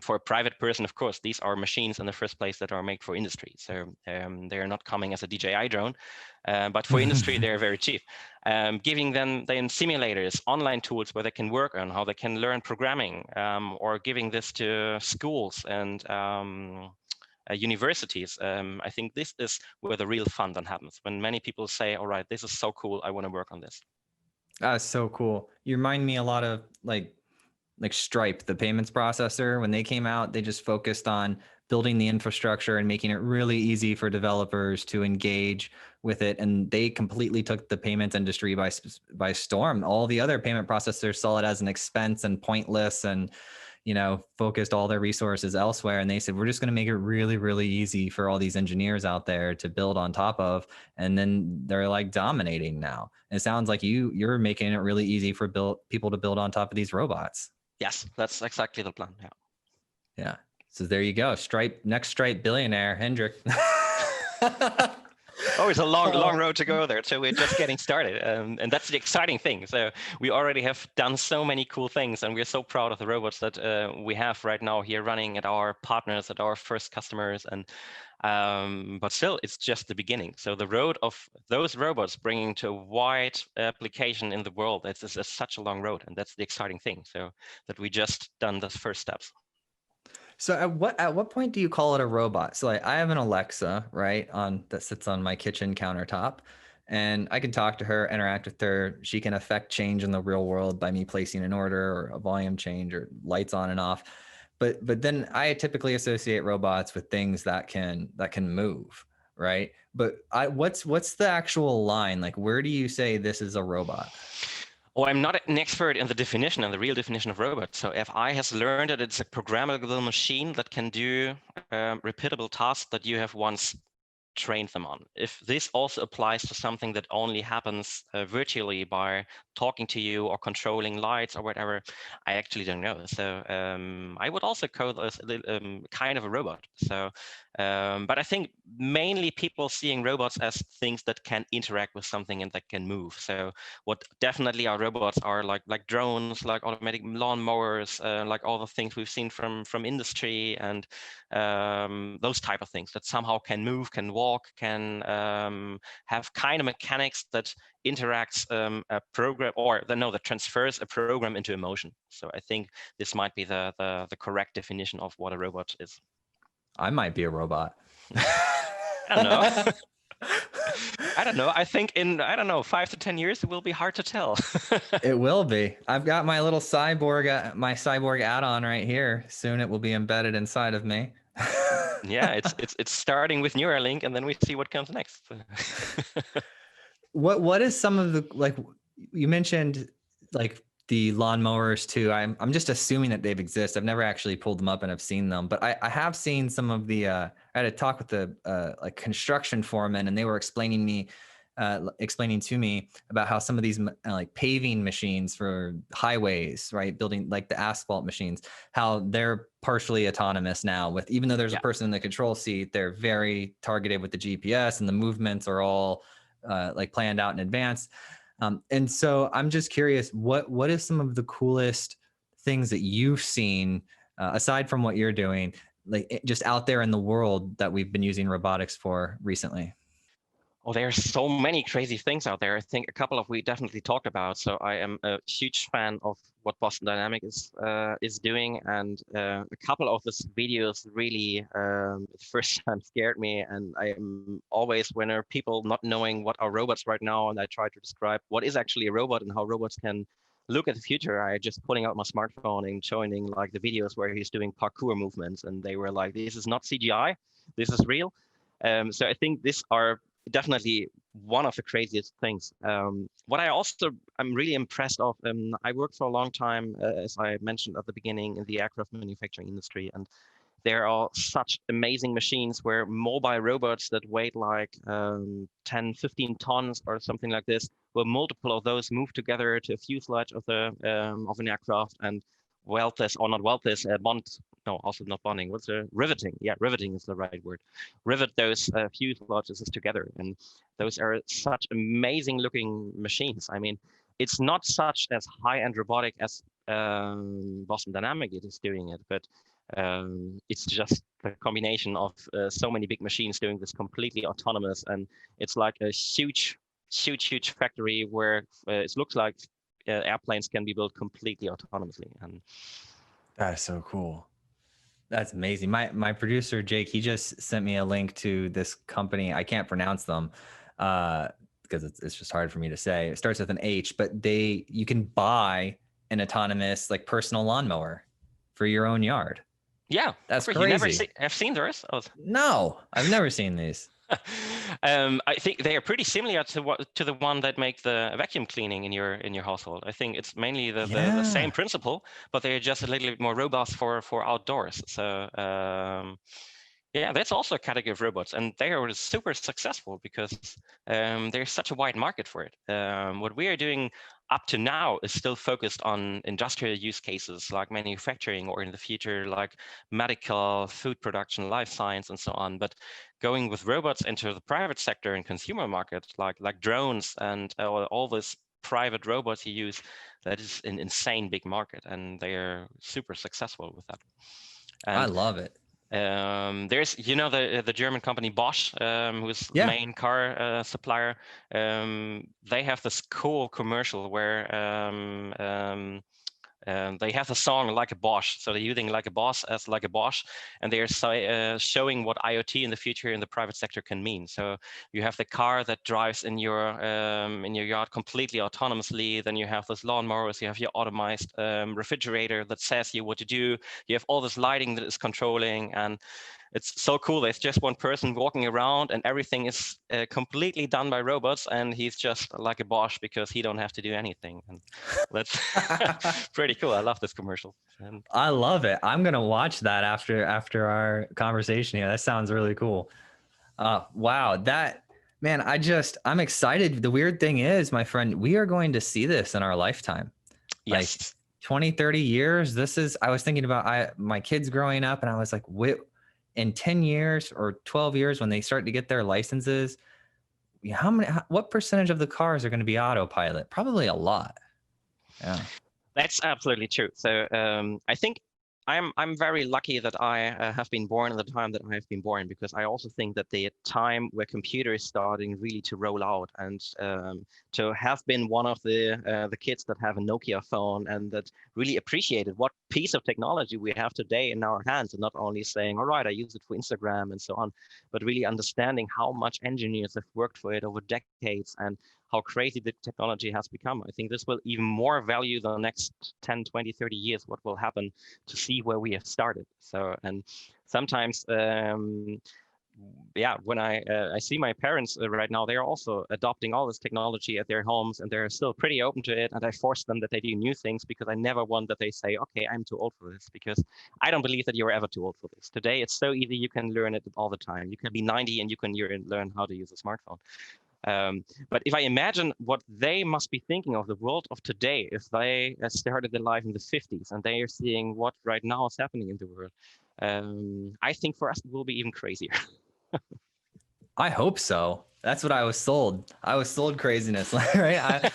for a private person, of course, these are machines in the first place that are made for industry. So they are not coming as a DJI drone, but for industry, they're very cheap. Giving them then simulators, online tools where they can work on, how they can learn programming, or giving this to schools and universities. I think this is where the real fun then happens, when many people say, all right, this is so cool, I want to work on this. That's so cool. You remind me a lot of like Stripe, the payments processor. When they came out, they just focused on building the infrastructure and making it really easy for developers to engage with it. And they completely took the payments industry by storm. All the other payment processors saw it as an expense and pointless, and focused all their resources elsewhere. And they said, we're just going to make it really, really easy for all these engineers out there to build on top of. And then they're like dominating now. And it sounds like you're making it really easy for people to build on top of these robots. Yes, that's exactly the plan. Yeah. Yeah. So there you go. Next Stripe billionaire, Hendrik. Oh, it's a long road to go there. So we're just getting started. And that's the exciting thing. So we already have done so many cool things, and we're so proud of the robots that we have right now here running at our partners, at our first customers. And but still, it's just the beginning. So the road of those robots bringing to a wide application in the world, it's such a long road. And that's the exciting thing. So that we just done the first steps. So at what point do you call it a robot? So like I have an Alexa, right, on that sits on my kitchen countertop, and I can talk to her, interact with her. She can affect change in the real world by me placing an order or a volume change or lights on and off. But then I typically associate robots with things that can move, right? But what's the actual line? Like where do you say this is a robot? Oh, I'm not an expert in the definition and the real definition of robot. So FI has learned that it's a programmable machine that can do repeatable tasks that you have once trained them on. If this also applies to something that only happens virtually by talking to you or controlling lights or whatever, I actually don't know. So I would also call this kind of a robot. So, but I think mainly people seeing robots as things that can interact with something and that can move. So what definitely are robots are like drones, like automatic lawn mowers, like all the things we've seen from industry, and those type of things that somehow can move, can walk, can have kind of mechanics that interacts a program, or that transfers a program into emotion. So I think this might be the correct definition of what a robot is. I might be a robot. I don't know. I don't know. I think in 5 to 10 years it will be hard to tell. It will be. I've got my little cyborg, my cyborg add-on right here. Soon it will be embedded inside of me. Yeah, it's starting with Neuralink, and then we see what comes next. What is some of the, like you mentioned, like the lawnmowers too? I'm just assuming that they've exist. I've never actually pulled them up and I've seen them, but I have seen some of the. I had a talk with the like construction foremen, and they were explaining to me about how some of these like paving machines for highways, right, building like the asphalt machines, how they're partially autonomous now. With even though there's a person in the control seat, they're very targeted with the GPS, and the movements are all like planned out in advance. And so I'm just curious, what is some of the coolest things that you've seen aside from what you're doing, like just out there in the world that we've been using robotics for recently? Oh, there are so many crazy things out there. I think a couple of we definitely talked about. So I am a huge fan of what Boston Dynamics is doing, and a couple of these videos really the first time scared me. And I am always, when there are people not knowing what are robots right now, and I try to describe what is actually a robot and how robots can look at the future, I just pulling out my smartphone and showing like the videos where he's doing parkour movements, and they were like, "This is not CGI, this is real." So I think these are definitely one of the craziest things. What I'm really impressed of, I worked for a long time, as I mentioned at the beginning, in the aircraft manufacturing industry, and there are such amazing machines where mobile robots that weigh like 10, 15 tons or something like this, where multiple of those move together to a fuselage of an aircraft and weld this, or not weld this, bond, no, also not bonding, what's the riveting? Yeah, riveting is the right word. Rivet those fuselages together. And those are such amazing looking machines. I mean, it's not such as high-end robotic as Boston Dynamics is doing it, but it's just the combination of so many big machines doing this completely autonomous, and it's like a huge factory where it looks like airplanes can be built completely autonomously. And that is so cool. That's amazing. My producer Jake, he just sent me a link to this company. I can't pronounce them because it's just hard for me to say. It starts with an H, but you can buy an autonomous like personal lawnmower for your own yard. Yeah, that's crazy. You never have seen those? Oh. No, I've never seen these. I think they are pretty similar to the one that make the vacuum cleaning in your household. I think it's mainly the same principle, but they're just a little bit more robust for outdoors. So yeah, that's also a category of robots, and they are super successful because there's such a wide market for it. What we are doing, up to now is still focused on industrial use cases like manufacturing, or in the future like medical, food production, life science, and so on. But going with robots into the private sector and consumer market, like drones and all this private robots you use, that is an insane big market, and they're super successful with that. I And love it. there's, the German company Bosch, who's Yeah. main car supplier. They have this cool commercial where they have a song like a Bosch, so they're using like a boss as like a Bosch, and they're showing what IoT in the future in the private sector can mean. So you have the car that drives in your yard completely autonomously. Then you have those lawnmowers. You have your automized refrigerator that says you what to do. You have all this lighting that is controlling, and it's so cool. There's just one person walking around, and everything is completely done by robots, and he's just like a Bosch because he don't have to do anything. And that's pretty cool. I love this commercial. I love it. I'm gonna watch that after our conversation here. That sounds really cool. Wow, I'm excited. The weird thing is, my friend, we are going to see this in our lifetime. Yes. Like 20, 30 years. I was thinking about my kids growing up, and I was like, in 10 years or 12 years, when they start to get their licenses, what percentage of the cars are going to be autopilot? Probably a lot. Yeah. That's absolutely true. So I think I'm very lucky that I have been born at the time that I have been born, because I also think that the time where computers starting really to roll out, and to have been one of the kids that have a Nokia phone and that really appreciated what piece of technology we have today in our hands, and not only saying, all right, I use it for Instagram and so on, but really understanding how much engineers have worked for it over decades, and how crazy the technology has become. I think this will even more value the next 10, 20, 30 years, what will happen, to see where we have started. So, and sometimes, when I see my parents right now, they're also adopting all this technology at their homes, and they're still pretty open to it. And I force them that they do new things, because I never want that they say, okay, I'm too old for this, because I don't believe that you're ever too old for this. Today, it's so easy. You can learn it all the time. You can be 90 and you can learn how to use a smartphone. But if I imagine what they must be thinking of the world of today, if they started their life in the 50s and they are seeing what right now is happening in the world, I think for us it will be even crazier. I hope so. That's what I was sold. I was sold craziness, right?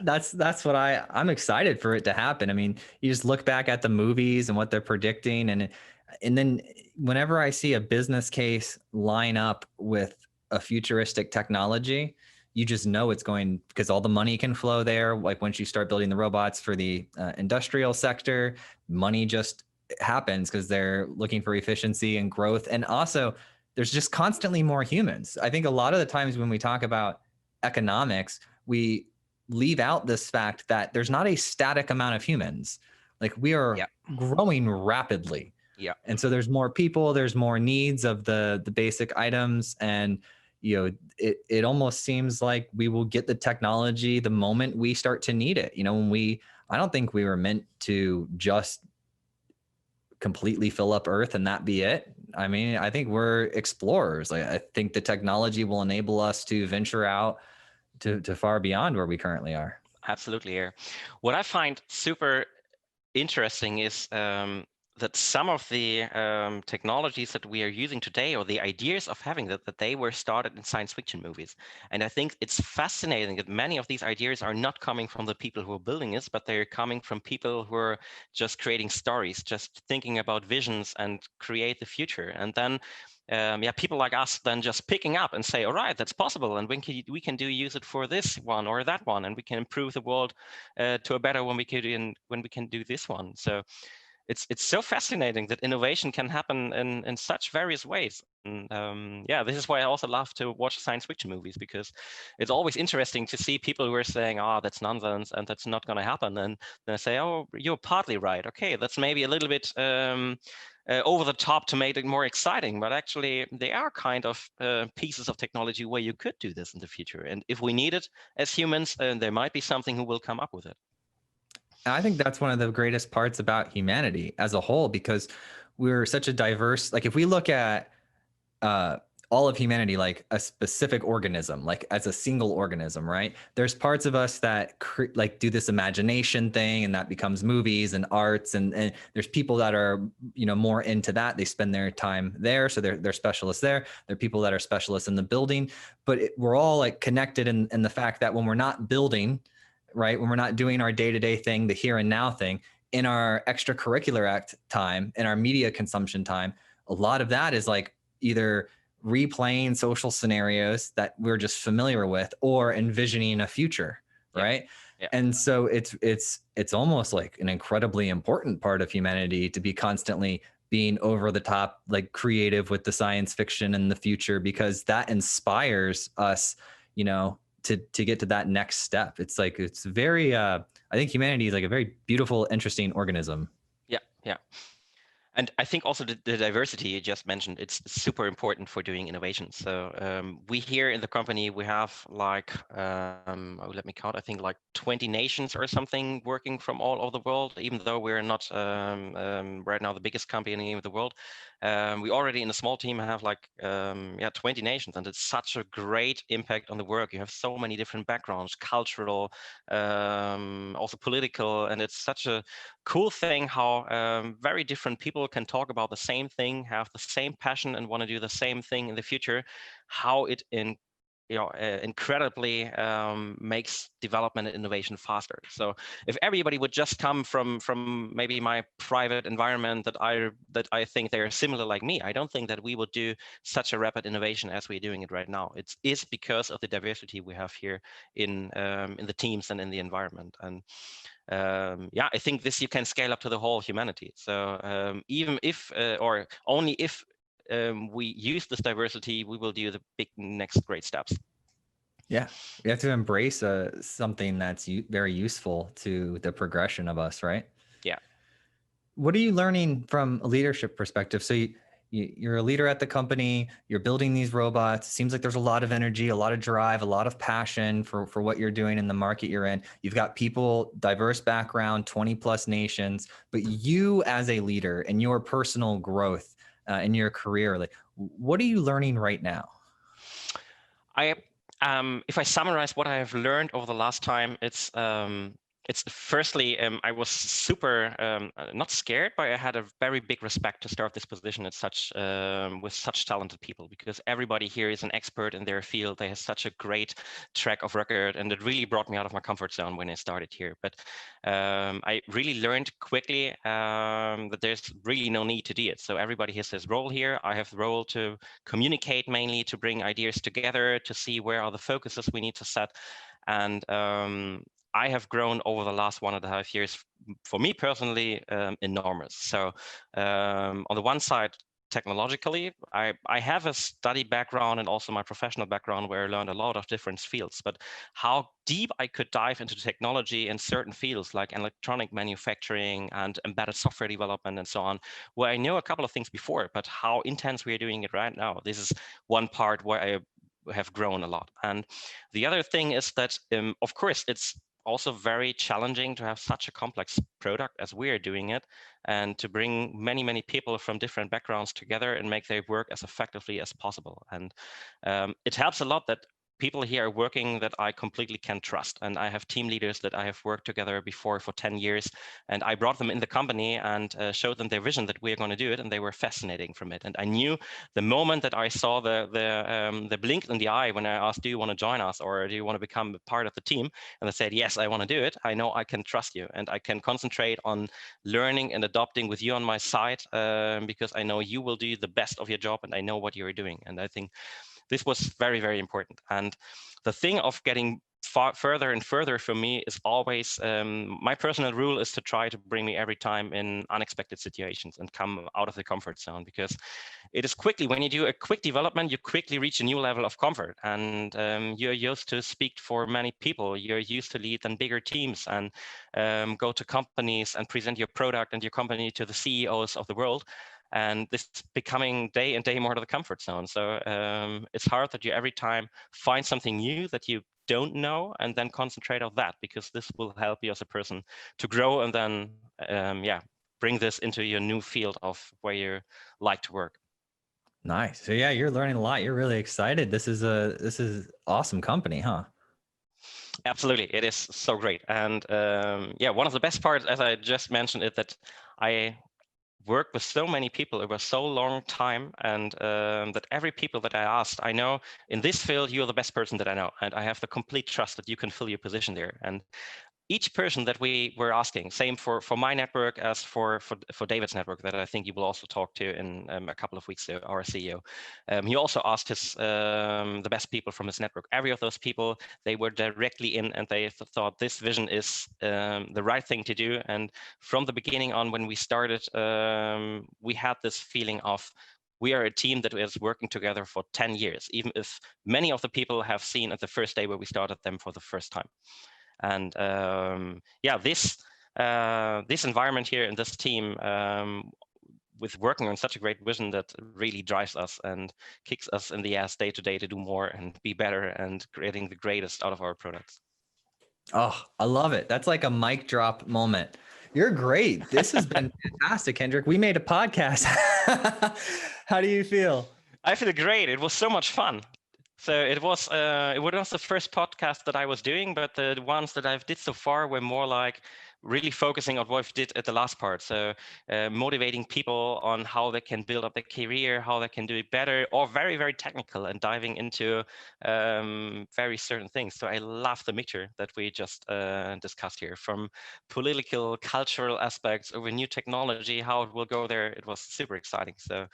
That's what I'm excited for it to happen. I mean, you just look back at the movies and what they're predicting, and then whenever I see a business case line up with a futuristic technology, you just know it's going, because all the money can flow there. Like once you start building the robots for the industrial sector, money just happens because they're looking for efficiency and growth. And also there's just constantly more humans. I think a lot of the times when we talk about economics, we leave out this fact that there's not a static amount of humans. Like we are growing rapidly. Yeah. And so there's more people, there's more needs of the basic items. And, it almost seems like we will get the technology the moment we start to need it. I don't think we were meant to just completely fill up Earth and that be it. I mean, I think we're explorers. I think the technology will enable us to venture out to far beyond where we currently are. Absolutely. Yeah. What I find super interesting is that some of the technologies that we are using today, or the ideas of having that they were started in science fiction movies. And I think it's fascinating that many of these ideas are not coming from the people who are building this, but they're coming from people who are just creating stories, just thinking about visions and create the future. And then people like us then just picking up and say, all right, that's possible, and we can use it for this one or that one, and we can improve the world to a better when we can do this one. So it's so fascinating that innovation can happen in such various ways. And this is why I also love to watch science fiction movies, because it's always interesting to see people who are saying, oh, that's nonsense and that's not going to happen, and then I say, oh, you're partly right. Okay, that's maybe a little bit over the top to make it more exciting, but actually they are kind of pieces of technology where you could do this in the future. And if we need it as humans, there might be something who will come up with it. I think that's one of the greatest parts about humanity as a whole, because we're such a diverse, like if we look at all of humanity like a specific organism, like as a single organism, right? There's parts of us that like do this imagination thing, and that becomes movies and arts, and there's people that are, you know, more into that. They spend their time there, so they're specialists there. There are people that are specialists in the building, but we're all like connected in the fact that when we're not building, right, when we're not doing our day-to-day thing, the here and now thing, in our extracurricular time, in our media consumption time, a lot of that is like either replaying social scenarios that we're just familiar with or envisioning a future, right? Yeah. And so it's almost like an incredibly important part of humanity to be constantly being over the top, like creative with the science fiction and the future, because that inspires us, you know, to get to that next step. It's like, it's very I think humanity is like a very beautiful, interesting organism. Yeah. And I think also the diversity you just mentioned, it's super important for doing innovation. So we here in the company, we have like, let me count, I think like 20 nations or something working from all over the world, even though we're not right now the biggest company in the world. We already in a small team have like 20 nations, and it's such a great impact on the work. You have so many different backgrounds, cultural, also political, and it's such a cool thing how very different people can talk about the same thing, have the same passion, and want to do the same thing in the future. How it incredibly makes development and innovation faster. So if everybody would just come from maybe my private environment that I think they're similar like me, I don't think that we would do such a rapid innovation as we're doing it right now. It is because of the diversity we have here in the teams and in the environment. And I think this you can scale up to the whole humanity. So even if or only if we use this diversity, we will do the big next great steps. Yeah, we have to embrace something that's very useful to the progression of us, right? Yeah. What are you learning from a leadership perspective? So you're a leader at the company, you're building these robots. It seems like there's a lot of energy, a lot of drive, a lot of passion for what you're doing in the market you're in. You've got people, diverse background, 20 plus nations, but you as a leader and your personal growth in your career, like what are you learning right now? If I summarize what I have learned over the last time, it's firstly, I was super not scared, but I had a very big respect to start this position at such with such talented people, because everybody here is an expert in their field. They have such a great track of record, and it really brought me out of my comfort zone when I started here. But I really learned quickly that there's really no need to do it. So everybody has his role here. I have the role to communicate mainly, to bring ideas together, to see where are the focuses we need to set. And I have grown over the last 1.5 years, for me personally, enormous. So on the one side, technologically, I have a study background and also my professional background where I learned a lot of different fields, but how deep I could dive into technology in certain fields like electronic manufacturing and embedded software development and so on, where I know a couple of things before, but how intense we are doing it right now. This is one part where I have grown a lot. And the other thing is that, of course, it's also very challenging to have such a complex product as we are doing it, and to bring many, many people from different backgrounds together and make their work as effectively as possible. And it helps a lot that people here are working that I completely can trust. And I have team leaders that I have worked together before for 10 years. And I brought them in the company and showed them their vision that we're going to do it. And they were fascinating from it. And I knew the moment that I saw the blink in the eye when I asked, do you want to join us, or do you want to become a part of the team? And they said, yes, I want to do it. I know I can trust you, and I can concentrate on learning and adopting with you on my side, because I know you will do the best of your job, and I know what you're doing. And I think this was very, very important. And the thing of getting further and further for me is always, my personal rule is to try to bring me every time in unexpected situations and come out of the comfort zone, because it is quickly, when you do a quick development, you quickly reach a new level of comfort, and you're used to speak for many people. You're used to lead in bigger teams and go to companies and present your product and your company to the CEOs of the world. And this is becoming day and day more to the comfort zone. So it's hard that you every time find something new that you don't know and then concentrate on that, because this will help you as a person to grow and then bring this into your new field of where you like to work. Nice. So yeah, you're learning a lot. You're really excited. This is awesome company, huh? Absolutely, it is so great. And yeah, one of the best parts, as I just mentioned, is that I worked with so many people over so long time, and that every people that I asked, I know in this field you're the best person that I know, and I have the complete trust that you can fill your position there. And each person that we were asking, same for my network as for David's network that I think you will also talk to in a couple of weeks, our CEO. He also asked his the best people from his network. Every of those people, they were directly in, and they thought this vision is the right thing to do. And from the beginning on, when we started, we had this feeling of we are a team that is working together for 10 years, even if many of the people have seen at the first day where we started them for the first time. And yeah, this environment here in this team, with working on such a great vision, that really drives us and kicks us in the ass day to day to do more and be better and creating the greatest out of our products. Oh, I love it. That's like a mic drop moment. You're great. This has been fantastic, Hendrik. We made a podcast. How do you feel? I feel great. It was so much fun. So it was the first podcast that I was doing, but the ones that I've did so far were more like really focusing on what we did at the last part. So motivating people on how they can build up their career, how they can do it better, or very, very technical and diving into very certain things. So I love the mixture that we just discussed here, from political, cultural aspects over new technology, how it will go there. It was super exciting. So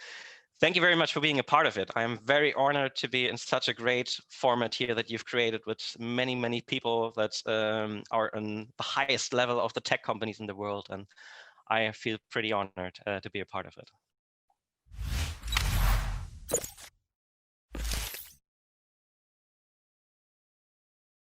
thank you very much for being a part of it. I'm very honored to be in such a great format here that you've created with many, many people that are on the highest level of the tech companies in the world. And I feel pretty honored to be a part of it.